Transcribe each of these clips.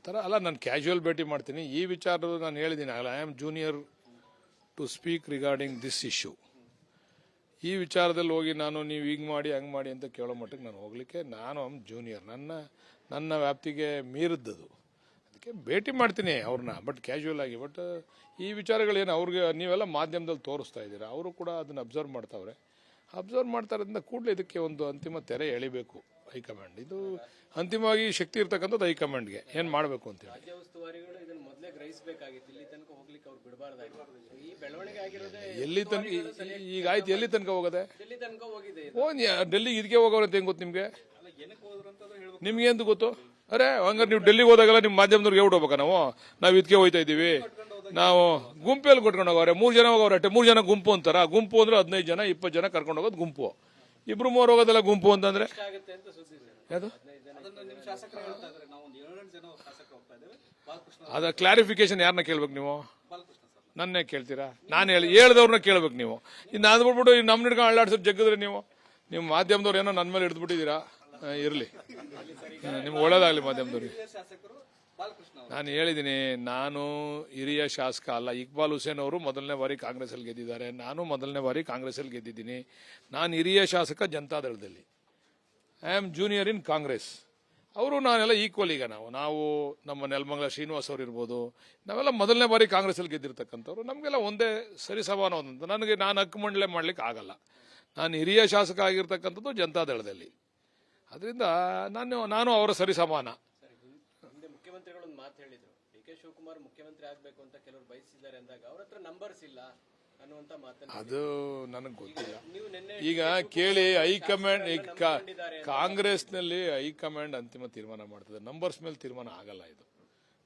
ಥರ ಅಲ್ಲ, ನಾನು ಕ್ಯಾಶುವಲ್ ಭೇಟಿ ಮಾಡ್ತೀನಿ. ಈ ವಿಚಾರದ ನಾನು ಹೇಳಿದ್ದೀನಿ, I am junior to speak regarding this issue. ಈ ವಿಚಾರದಲ್ಲಿ ಹೋಗಿ ನಾನು ನೀವು ಹಿಂಗೆ ಮಾಡಿ ಹಂಗೆ ಮಾಡಿ ಅಂತ ಕೇಳೋ ಮಟ್ಟಿಗೆ ನಾನು ಹೋಗಲಿಕ್ಕೆ, ನಾನು ಜೂನಿಯರ್, ನನ್ನ ವ್ಯಾಪ್ತಿಗೆ ಮೀರಿದ್ದದು. ಅದಕ್ಕೆ ಭೇಟಿ ಮಾಡ್ತೀನಿ ಅವ್ರನ್ನ, ಬಟ್ ಕ್ಯಾಶುವಲ್ ಆಗಿ. ಬಟ್ ಈ ವಿಚಾರಗಳೇನು ಅವ್ರಿಗೆ ನೀವೆಲ್ಲ ಮಾಧ್ಯಮದಲ್ಲಿ ತೋರಿಸ್ತಾ ಇದ್ದೀರಾ, ಅವರು ಕೂಡ ಅದನ್ನು ಅಬ್ಸರ್ವ್ ಮಾಡ್ತಾವ್ರೆ. ಅಬ್ಸರ್ವ್ ಮಾಡ್ತಾ ಇರೋದ್ರಿಂದ ಕೂಡಲೇ ಇದಕ್ಕೆ ಒಂದು ಅಂತಿಮ ತೆರೆ ಎಳಿಬೇಕು ಹೈಕಮಾಂಡ್. ಇದು ಅಂತಿಮವಾಗಿ ಶಕ್ತಿ ಇರ್ತಕ್ಕಂಥದ್ದು ಹೈಕಮಾಂಡ್ಗೆ ಏನು ಮಾಡಬೇಕು ಅಂತೇಳಿ. ಎಲ್ಲಿ ತನಕ ಈಗ ಆಯ್ತು, ಎಲ್ಲಿ ತನಕ ಹೋಗದೆ? ಡೆಲ್ಲಿಗೆ ಇದಕ್ಕೆ ಹೋಗೋರು ಅಂತ ಹೆಂಗೆ ಗೊತ್ತು ನಿಮಗೆ? ನಿಮ್ಗೆ ಎಂದು ಗೊತ್ತು? ಅರೆ ಹಂಗಾರೆ ನೀವು ಡೆಲ್ಲಿಗೆ ಹೋದಾಗೆಲ್ಲ ನಿಮ್ಮ ಮಾಧ್ಯಮದವ್ರಿಗೆ ಹೇಳ್ಬಿಡ್ಬೇಕಾ ನಾವು ಇದಕ್ಕೆ ಹೋಗ್ತಾ ಇದ್ದೀವಿ, ನಾವು ಗುಂಪಲ್ಲಿ ಕೊಟ್ಕೊಂಡು ಹೋಗೋರೆ, 3 ಜನ ಹೋಗೋರೆ ಅಷ್ಟೇ. 3 ಜನ ಗುಂಪು ಅಂತಾರ? ಗುಂಪು ಅಂದ್ರೆ 15 ಜನ 20 ಜನ ಕರ್ಕೊಂಡು ಹೋಗೋದು ಗುಂಪು. 2-3 ಹೋಗೋದೆಲ್ಲ ಗುಂಪು ಅಂತಂದ್ರೆ ಯಾವುದು? ಅದ ಕ್ಲಾರಿಫಿಕೇಶನ್ ಯಾರನ್ನ ಕೇಳ್ಬೇಕು ನೀವು? ನನ್ನೇ ಕೇಳ್ತೀರಾ? ನಾನು ಹೇಳ್ದವ್ರನ್ನ ಕೇಳ್ಬೇಕು ನೀವು. ಇನ್ನು ಅಂದ್ಬಿಟ್ಬಿಟ್ಟು ನಮ್ಮ ಹಿಡ್ಕೊಂಡು ಅಳ್ಳಾಡ್ಸೋದು ಜಗ್ಗಿದ್ರೆ ನೀವು ನಿಮ್ಮ ಮಾಧ್ಯಮದವ್ರು ಏನೋ ನನ್ನ ಮೇಲೆ ಹಿಡಿದ್ಬಿಟ್ಟಿದ್ದೀರಾ. ಇರಲಿ, ನಿಮ್ಗೆ ಒಳ್ಳೇದಾಗಲಿ ಮಾಧ್ಯಮದವ್ರಿಗೆ. ನಾನು ಹೇಳಿದ್ದೀನಿ, ನಾನು ಹಿರಿಯ ಶಾಸಕ ಅಲ್ಲ. ಇಕ್ಬಾಲ್ ಹುಸೇನ್ ಅವರು ಮೊದಲನೇ ಬಾರಿ ಕಾಂಗ್ರೆಸ್ಸಲ್ಲಿ ಗೆದ್ದಿದ್ದಾರೆ, ನಾನು ಮೊದಲನೇ ಬಾರಿ ಕಾಂಗ್ರೆಸ್ಸಲ್ಲಿ ಗೆದ್ದಿದ್ದೀನಿ. ನಾನು ಹಿರಿಯ ಶಾಸಕ ಜನತಾದಳದಲ್ಲಿ, ಐ ಆಮ್ ಜೂನಿಯರ್ ಇನ್ ಕಾಂಗ್ರೆಸ್. ಅವರು ನಾನೆಲ್ಲ ಈಕ್ವಲ್. ಈಗ ನಾವು ನಮ್ಮ ನೆಲಮಂಗಲ ಶ್ರೀನಿವಾಸ್ ಅವರು ಇರ್ಬೋದು, ನಾವೆಲ್ಲ ಮೊದಲನೇ ಬಾರಿ ಕಾಂಗ್ರೆಸ್ಸಲ್ಲಿ ಗೆದ್ದಿರ್ತಕ್ಕಂಥವ್ರು. ನಮಗೆಲ್ಲ ಒಂದೇ ಸರಿಸಮಾನವಾದಂಥ. ನಾನು ಹಕ್ಕುಮಂಡಲೆ ಮಾಡ್ಲಿಕ್ಕೆ ಆಗಲ್ಲ. ನಾನು ಹಿರಿಯ ಶಾಸಕ ಆಗಿರ್ತಕ್ಕಂಥದ್ದು ಜನತಾದಳದಲ್ಲಿ. ಅದರಿಂದ ನಾನು ಅವರ ಸರಿಸಮಾನ. ಮುಖ್ಯಮಂತ್ರಿಗಳು ಒಂದು ಮಾತು ಹೇಳಿದ್ರು, ಡಿ.ಕೆ. ಶಿವಕುಮಾರ್ ಮುಖ್ಯಮಂತ್ರಿ ಆಗಬೇಕು ಅಂತ ಕೆಲವರು ಬಯಸಿದ್ದಾರೆ ಅಂದಾಗ ಅವ್ರ ಹತ್ರ ನಂಬರ್ಸ್ ಇಲ್ಲ ಅನ್ನುವಂತ ಮಾತನ್ನು, ಅದು ನನಗೆ ಗೊತ್ತಿಲ್ಲ. ಈಗ ಕೇಳಿ, ಹೈಕಮಾಂಡ್ ಕಾಂಗ್ರೆಸ್ನಲ್ಲಿ ಹೈಕಮಾಂಡ್ ಅಂತಿಮ ತೀರ್ಮಾನ ಮಾಡ್ತದೆ. ನಂಬರ್ಸ್ ಮೇಲೆ ತೀರ್ಮಾನ ಆಗಲ್ಲ. ಇದು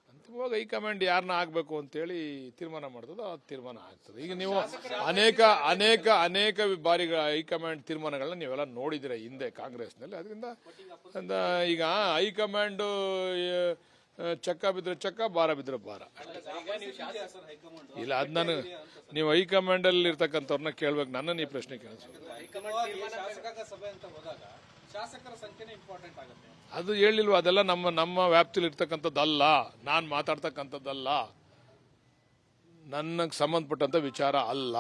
ಅಂತಿಮವಾಗಿ ಹೈಕಮಾಂಡ್ ಯಾರನ್ನ ಆಗಬೇಕು ಅಂತೇಳಿ ತೀರ್ಮಾನ ಮಾಡ್ತದೆ, ಆ ತೀರ್ಮಾನ ಆಗ್ತದೆ. ಈಗ ನೀವು ಅನೇಕ ಬಾರಿಗಳ ಹೈಕಮಾಂಡ್ ತೀರ್ಮಾನಗಳನ್ನ ನೀವೆಲ್ಲ ನೋಡಿದಿರ ಹಿಂದೆ ಕಾಂಗ್ರೆಸ್ನಲ್ಲಿ. ಅದರಿಂದ ಈಗ ಹೈಕಮಾಂಡ್ ಚಕ್ಕ ಬಿದ್ರೆ ಚಕ್ಕ, ಭಾರ ಬಿದ್ರೆ ಭಾರ. ಇಲ್ಲ, ಅದ್ ನಾನು ನೀವು ಹೈಕಮಾಂಡ್ ಅಲ್ಲಿ ಇರ್ತಕ್ಕಂಥವ್ರನ್ನ ಕೇಳ್ಬೇಕು, ನನ್ನನ್ನು ಈ ಪ್ರಶ್ನೆ ಕೇಳಿಸ್ಬೇಕು. ಅದು ಹೇಳಿಲ್ವ? ಅದೆಲ್ಲ ನಮ್ಮ ವ್ಯಾಪ್ತಿಲಿ ಇರ್ತಕ್ಕಂಥದ್ದಲ್ಲ, ನಾನು ಮಾತಾಡ್ತಕ್ಕಂಥದ್ದಲ್ಲ, ನನಗೆ ಸಂಬಂಧಪಟ್ಟಂತ ವಿಚಾರ ಅಲ್ಲ.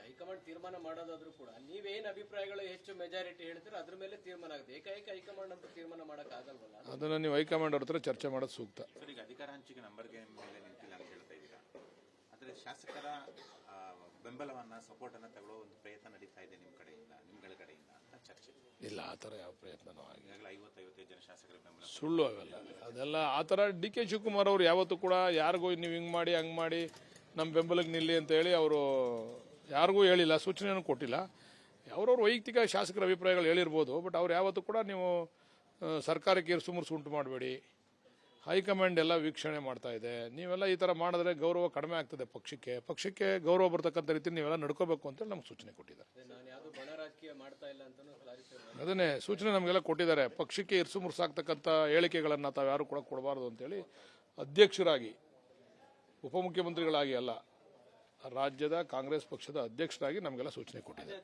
ಹೈಕಮಾಂಡ್ ತೀರ್ಮಾನ ಮಾಡೋದಾದ್ರೂ ಕೂಡ ನೀವೇನು ಅಭಿಪ್ರಾಯಗಳು ಹೆಚ್ಚು ಮೆಜಾರಿಟಿ ಹೇಳ್ತೀರ ಅದ್ರ ಮೇಲೆ ತೀರ್ಮಾನ ಆಗುತ್ತೆ. ಏಕೈಕ ಹೈಕಮಾಂಡ್ ಅಂತ ತೀರ್ಮಾನ ಮಾಡಕ್ ಆಗಲ್ವಲ್ಲ? ಅದನ್ನ ನೀವು ಹೈಕಮಾಂಡ್ ಅವ್ರ ಹತ್ರ ಚರ್ಚೆ ಮಾಡೋದು ಸೂಕ್ತ. ಈಗ ಅಧಿಕಾರ ಹಂಚಿಕೆ ನಂಬರ್ಗೆ ಮೇಲೆ ನಿಂತಿಲ್ಲ ಅಂತ ಹೇಳ್ತಾ ಇದ್ದೀರಾ, ಆದರೆ ಶಾಸಕರ ಬೆಂಬಲವನ್ನ ಸಪೋರ್ಟ್ ಅನ್ನ ತಗೊಳ್ಳೋ ಒಂದು ಪ್ರಯತ್ನ ನಡೀತಾ ಇದೆ ನಿಮ್ಗಳ ಕಡೆಯಿಂದ ಅಂತ ಚರ್ಚೆ ಇಲ್ಲ. ಆ ಥರ ಯಾವ ಪ್ರಯತ್ನನೂ ಆಗಿಲ್ಲ. 50-55 ಜನ ಶಾಸಕರ ಬೆಂಬಲ ಸುಳ್ಳು ಅವೆಲ್ಲ. ಅದೆಲ್ಲ ಆ ಥರ ಡಿ.ಕೆ. ಶಿವಕುಮಾರ್ ಅವರು ಯಾವತ್ತೂ ಕೂಡ ಯಾರಿಗೂ ನೀವು ಹಿಂಗೆ ಮಾಡಿ ಹಂಗೆ ಮಾಡಿ ನಮ್ಮ ಬೆಂಬಲಕ್ಕೆ ನಿಲ್ಲಿ ಅಂತ ಹೇಳಿ ಅವರು ಯಾರಿಗೂ ಹೇಳಿಲ್ಲ, ಸೂಚನೆಯನ್ನು ಕೊಟ್ಟಿಲ್ಲ. ಅವ್ರವ್ರ ವೈಯಕ್ತಿಕ ಶಾಸಕರ ಅಭಿಪ್ರಾಯಗಳು ಹೇಳಿರ್ಬೋದು, ಬಟ್ ಅವ್ರು ಯಾವತ್ತೂ ಕೂಡ ನೀವು ಸರ್ಕಾರಕ್ಕೆ ಇರ್ಸುಮುರ್ಸು ಉಂಟು ಮಾಡಬೇಡಿ, ಹೈಕಮಾಂಡ್ ಎಲ್ಲ ವೀಕ್ಷಣೆ ಮಾಡ್ತಾ ಇದೆ, ನೀವೆಲ್ಲ ಈ ಥರ ಮಾಡಿದ್ರೆ ಗೌರವ ಕಡಿಮೆ ಆಗ್ತದೆ ಪಕ್ಷಕ್ಕೆ ಗೌರವ ಬರ್ತಕ್ಕಂಥ ರೀತಿ ನೀವೆಲ್ಲ ನಡ್ಕೋಬೇಕು ಅಂತೇಳಿ ನಮ್ಗೆ ಸೂಚನೆ ಕೊಟ್ಟಿದ್ದಾರೆ. ಅದನ್ನೇ ಸೂಚನೆ ನಮಗೆಲ್ಲ ಕೊಟ್ಟಿದ್ದಾರೆ. ಪಕ್ಷಕ್ಕೆ ಇರ್ಸುಮುರ್ಸಾಗ್ತಕ್ಕಂಥ ಹೇಳಿಕೆಗಳನ್ನು ತಾವು ಯಾರು ಕೂಡ ಕೊಡಬಾರ್ದು ಅಂತೇಳಿ ಅಧ್ಯಕ್ಷರಾಗಿ, ಉಪಮುಖ್ಯಮಂತ್ರಿಗಳಾಗಿ ಅಲ್ಲ, ರಾಜ್ಯದ ಕಾಂಗ್ರೆಸ್ ಪಕ್ಷದ ಅಧ್ಯಕ್ಷರಾಗಿ ನಮಗೆಲ್ಲ ಸೂಚನೆ ಕೊಟ್ಟಿದ್ದಾರೆ.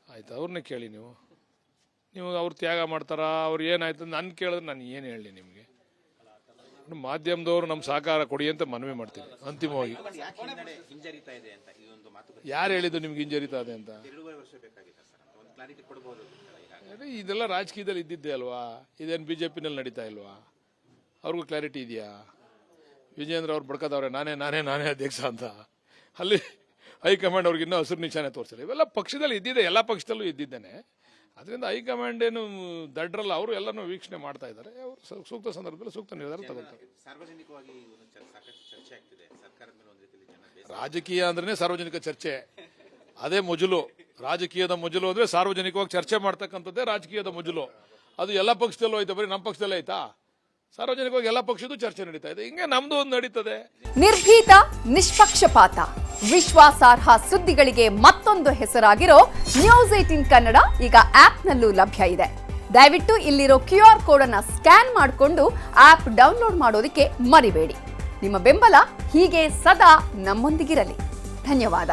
ಆಯ್ತು, ಅವ್ರನ್ನೇ ಕೇಳಿ ನೀವು ಅವ್ರು ತ್ಯಾಗ ಮಾಡ್ತಾರ, ಅವ್ರು ಏನಾಯ್ತು ನಾನು ಕೇಳಿದ್ರೆ ನಾನು ಏನು ಹೇಳಿ ನಿಮಗೆ? ಮಾಧ್ಯಮದವರು ನಮ್ಮ ಸಹಕಾರ ಕೊಡಿ ಅಂತ ಮನವಿ ಮಾಡ್ತೀವಿ. ಅಂತಿಮವಾಗಿ ಯಾರು ಹೇಳಿದ್ದು ನಿಮ್ಗೆ ಹಿಂಜರಿತಾ ಇದೆ ಅಂತ? ಇದೆಲ್ಲ ರಾಜಕೀಯದಲ್ಲಿ ಇದ್ದಿದ್ದೆ ಅಲ್ವಾ? ಇದೇನು ಬಿಜೆಪಿನಲ್ಲಿ ನಡೀತಾ ಇಲ್ವಾ? ಅವ್ರಿಗೂ ಕ್ಲಾರಿಟಿ ಇದೆಯಾ? ವಿಜೇಂದ್ರ ಅವ್ರು ಬಡ್ಕದವ್ರೆ ನಾನೇ ಅಧ್ಯಕ್ಷ ಅಂತ. ಅಲ್ಲಿ ಹೈಕಮಾಂಡ್ ಅವ್ರಿಗೆ ಇನ್ನೂ ಹಸಿರು ನಿಶಾನೆ ತೋರಿಸಿಲ್ಲ. ಇವೆಲ್ಲ ಪಕ್ಷದಲ್ಲಿ ಇದ್ದಿದೆ, ಎಲ್ಲ ಪಕ್ಷದಲ್ಲೂ ಇದ್ದಿದ್ದೇನೆ. ಅದರಿಂದ ಹೈಕಮಾಂಡ್ ಏನು ದಡ್ರಲ್ಲ, ಅವರು ಎಲ್ಲನೂ ವೀಕ್ಷಣೆ ಮಾಡ್ತಾ ಇದ್ದಾರೆ. ಅವರು ಸೂಕ್ತ ಸಂದರ್ಭದಲ್ಲಿ ಸೂಕ್ತ ನಿರ್ಧಾರ ತಗೊಳ್ತಾರೆ. ರಾಜಕೀಯ ಅಂದ್ರೆ ಸಾರ್ವಜನಿಕ ಚರ್ಚೆ, ಅದೇ ಮೊದಲು. ರಾಜಕೀಯದ ಮೊದಲು ಅಂದ್ರೆ ಸಾರ್ವಜನಿಕವಾಗಿ ಚರ್ಚೆ ಮಾಡ್ತಕ್ಕಂಥದ್ದೇ ರಾಜಕೀಯದ ಮೊದಲು. ಅದು ಎಲ್ಲ ಪಕ್ಷದಲ್ಲೂ ಐತೆ, ಬರೀ ನಮ್ಮ ಪಕ್ಷದಲ್ಲೇ ಆಯ್ತಾ? ಸಾರ್ವಜನಿಕವಾಗಿ ಎಲ್ಲ ಪಕ್ಷದ್ದು ಚರ್ಚೆ ನಡೀತಾ ಇದೆ. ಹಿಂಗೆ ನಮ್ದು ಒಂದು ನಡೀತದೆ. ನಿರ್ಭೀತ, ನಿಷ್ಪಕ್ಷಪಾತ, ವಿಶ್ವಾಸಾರ್ಹ ಸುದ್ದಿಗಳಿಗೆ ಮತ್ತೊಂದು ಹೆಸರಾಗಿರೋ ನ್ಯೂಸ್ 18 ಕನ್ನಡ ಈಗ ಆಪ್ನಲ್ಲೂ ಲಭ್ಯ ಇದೆ. ದಯವಿಟ್ಟು ಇಲ್ಲಿರೋ QR ಕೋಡ್ ಅನ್ನ ಸ್ಕ್ಯಾನ್ ಮಾಡಿಕೊಂಡು ಆಪ್ ಡೌನ್ಲೋಡ್ ಮಾಡೋದಕ್ಕೆ ಮರಿಬೇಡಿ. ನಿಮ್ಮ ಬೆಂಬಲ ಹೀಗೆ ಸದಾ ನಮ್ಮೊಂದಿಗಿರಲಿ. ಧನ್ಯವಾದ.